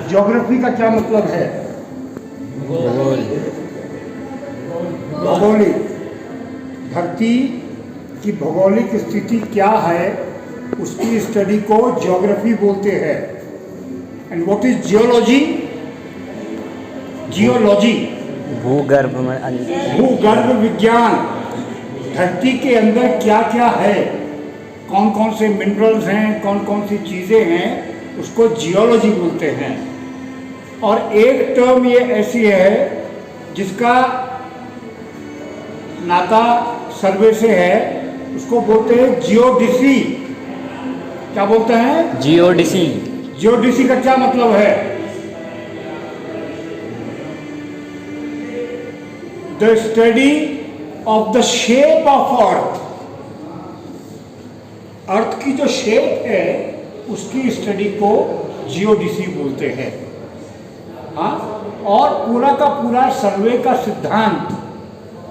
Geography का क्या मतलब है? भौगोलिक। धरती की भौगोलिक स्थिति क्या है उसकी स्टडी को ज्योग्राफी बोलते हैं। And what is geology? Geology भूगर्भ विज्ञान। धरती के अंदर क्या क्या है, कौन कौन से मिनरल्स हैं, कौन कौन सी चीज़ें हैं, उसको जियोलॉजी बोलते हैं। और एक टर्म ये ऐसी है जिसका नाता सर्वे से है, उसको बोलते हैं जियोडिसी। क्या बोलते हैं? जियोडिसी। जियोडिसी का क्या मतलब है? The study of the shape of earth. Earth की जो शेप है उसकी स्टडी को जियोडिसी बोलते हैं। हाँ, और पूरा का पूरा सर्वे का सिद्धांत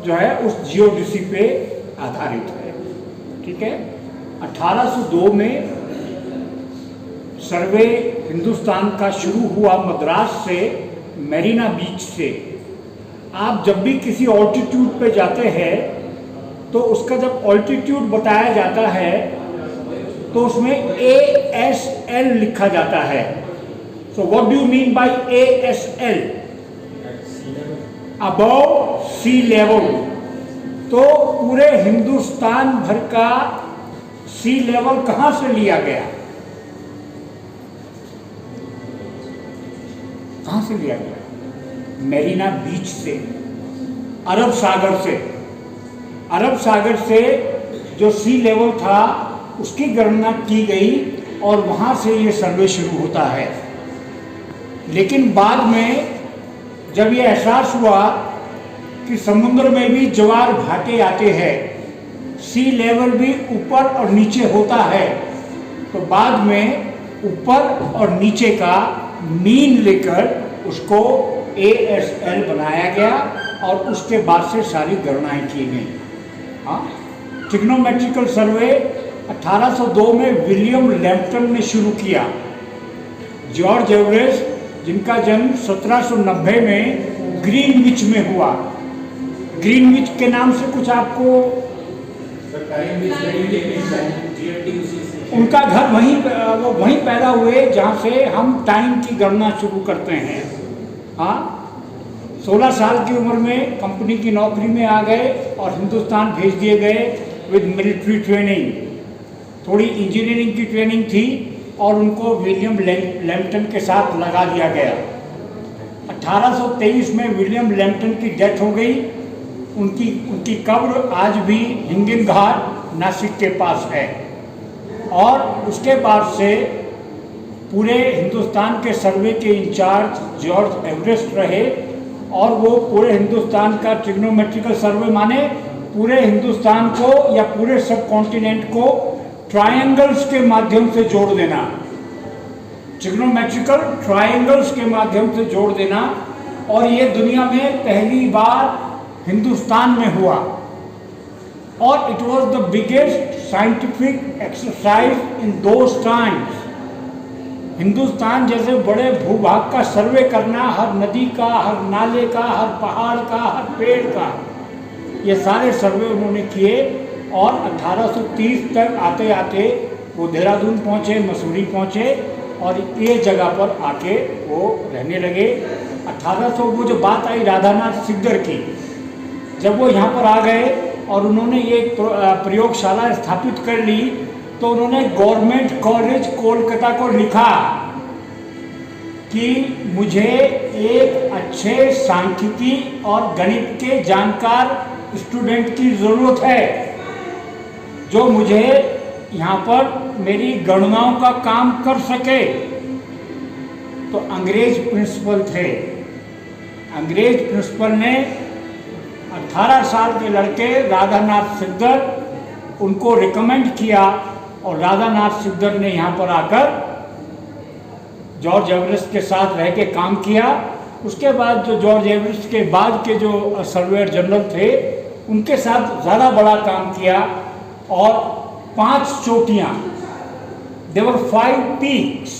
जो है उस जियोडिसी पे आधारित है। ठीक है। 1802 में सर्वे हिंदुस्तान का शुरू हुआ मद्रास से, मेरीना बीच से। आप जब भी किसी ऑल्टीट्यूड पे जाते हैं तो उसका जब ऑल्टीट्यूड बताया जाता है तो उसमें ASL लिखा जाता है। So what do you mean by ASL? Above sea level. तो पूरे हिंदुस्तान भर का सी लेवल कहां से लिया गया? कहां से लिया गया? मेरीना बीच से, अरब सागर से। अरब सागर से जो सी लेवल था उसकी गणना की गई और वहां से ये सर्वे शुरू होता है। लेकिन बाद में जब ये एहसास हुआ कि समुद्र में भी ज्वार भाटे आते हैं, सी लेवल भी ऊपर और नीचे होता है, तो बाद में ऊपर और नीचे का मीन लेकर उसको ASL बनाया गया और उसके बाद से सारी गणनाएं की गई। हाँ, ट्रिग्नोमेट्रिकल सर्वे 1802 में विलियम लैम्पटन ने शुरू किया। जॉर्ज एवरेस्ट, जिनका जन्म 1790 में ग्रीनविच में हुआ। ग्रीनविच के नाम से कुछ आपको? उनका घर वहीं, वो वहीं पैदा हुए जहाँ से हम टाइम की गणना शुरू करते हैं। हाँ, 16 साल की उम्र में कंपनी की नौकरी में आ गए और हिंदुस्तान भेज दिए गए विद मिलिट्री ट्रेनिंग। थोड़ी इंजीनियरिंग की ट्रेनिंग थी और उनको विलियम लैम्पटन के साथ लगा दिया गया। 1823 में विलियम लैम्पटन की डेथ हो गई। उनकी कब्र आज भी हिंगिन घाट नासिक के पास है। और उसके बाद से पूरे हिंदुस्तान के सर्वे के इंचार्ज जॉर्ज एवरेस्ट रहे और वो पूरे हिंदुस्तान का ट्रिग्नोमेट्रिकल सर्वे माने पूरे हिंदुस्तान को या पूरे सब कॉन्टिनेंट को ट्रायंगल्स के माध्यम से जोड़ देना। ट्रिग्नोमेट्रिकल ट्रायंगल्स के माध्यम से जोड़ देना। और ये दुनिया में पहली बार हिंदुस्तान में हुआ और it was the biggest scientific exercise in those times. Hindustan जैसे बड़े भूभाग का सर्वे करना, हर नदी का, हर नाले का, हर पहाड़ का, हर पेड़ का, ये सारे सर्वे उन्होंने किए। और 1830 तक आते आते वो देहरादून पहुँचे, मसूरी पहुँचे और ये जगह पर आके वो रहने लगे। 1800 वो जो बात आई राधानाथ सिकदर की, जब वो यहाँ पर आ गए और उन्होंने ये प्रयोगशाला स्थापित कर ली तो उन्होंने गवर्नमेंट कॉलेज कोलकाता को लिखा कि मुझे एक अच्छे सांख्यिकी और गणित के जानकार स्टूडेंट की ज़रूरत है जो मुझे यहाँ पर मेरी गणनाओं का काम कर सके। तो अंग्रेज प्रिंसिपल थे। अंग्रेज प्रिंसिपल ने 18 साल के लड़के राधानाथ सिकदर उनको रिकमेंड किया और राधानाथ सिकदर ने यहाँ पर आकर जॉर्ज एवरेस्ट के साथ रह के काम किया। उसके बाद जो जॉर्ज एवरेस्ट के बाद के जो सर्वेयर जनरल थे उनके साथ ज़्यादा बड़ा काम किया और 5 चोटियाँ, देवर 5 पीक्स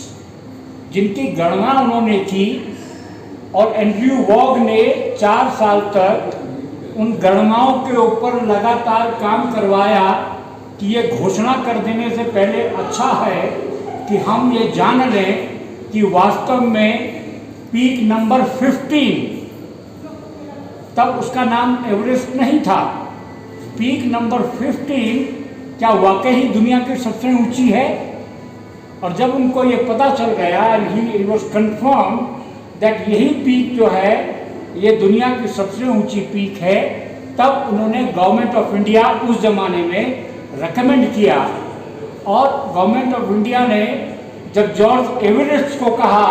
जिनकी गणना उन्होंने की और एंड्रयू वॉग ने 4 साल तक उन गणनाओं के ऊपर लगातार काम करवाया कि ये घोषणा कर देने से पहले अच्छा है कि हम ये जान लें कि वास्तव में पीक नंबर 15, तब उसका नाम एवरेस्ट नहीं था, पीक नंबर 15 क्या वाकई ही दुनिया की सबसे ऊंची है। और जब उनको ये पता चल गया and he was confirm that यही पीक जो है ये दुनिया की सबसे ऊंची पीक है, तब उन्होंने गवर्नमेंट ऑफ इंडिया उस ज़माने में रेकमेंड किया। और गवर्नमेंट ऑफ इंडिया ने जब जॉर्ज एवरेस्ट को कहा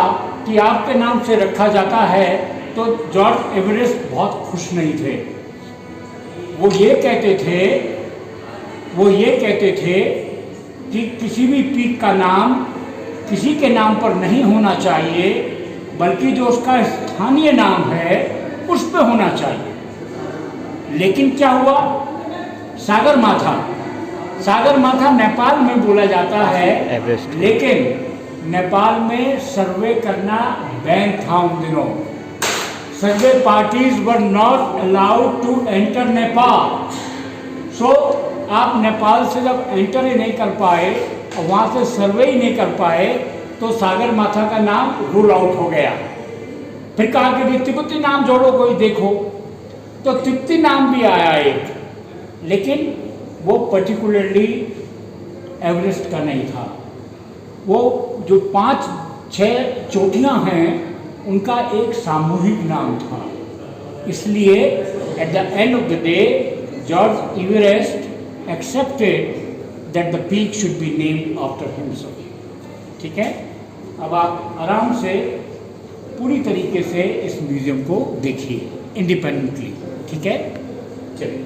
कि आपके नाम से रखा जाता है, तो जॉर्ज एवरेस्ट बहुत खुश नहीं थे। वो ये कहते थे कि किसी भी पीक का नाम किसी के नाम पर नहीं होना चाहिए, बल्कि जो उसका स्थानीय नाम है उस पर होना चाहिए। लेकिन क्या हुआ, सागरमाथा नेपाल में बोला जाता है, लेकिन नेपाल में सर्वे करना बैन था उन दिनों। Survey parties were not allowed to enter Nepal. So आप नेपाल से जब एंटर ही नहीं कर पाए और वहाँ से सर्वे ही नहीं कर पाए, तो सागरमाथा का नाम रूल आउट हो गया। फिर कहा कि भी तिब्बती नाम जोड़ो कोई देखो, तो तिब्बती नाम भी आया एक, लेकिन वो पर्टिकुलरली एवरेस्ट का नहीं था। वो जो 5-6 चोटियाँ हैं उनका एक सामूहिक नाम था। इसलिए at the end of the day George Everest accepted that the peak should be named after himself. ठीक है, अब आप आराम से पूरी तरीके से इस म्यूज़ियम को देखिए इंडिपेंडेंटली। ठीक है, चलिए।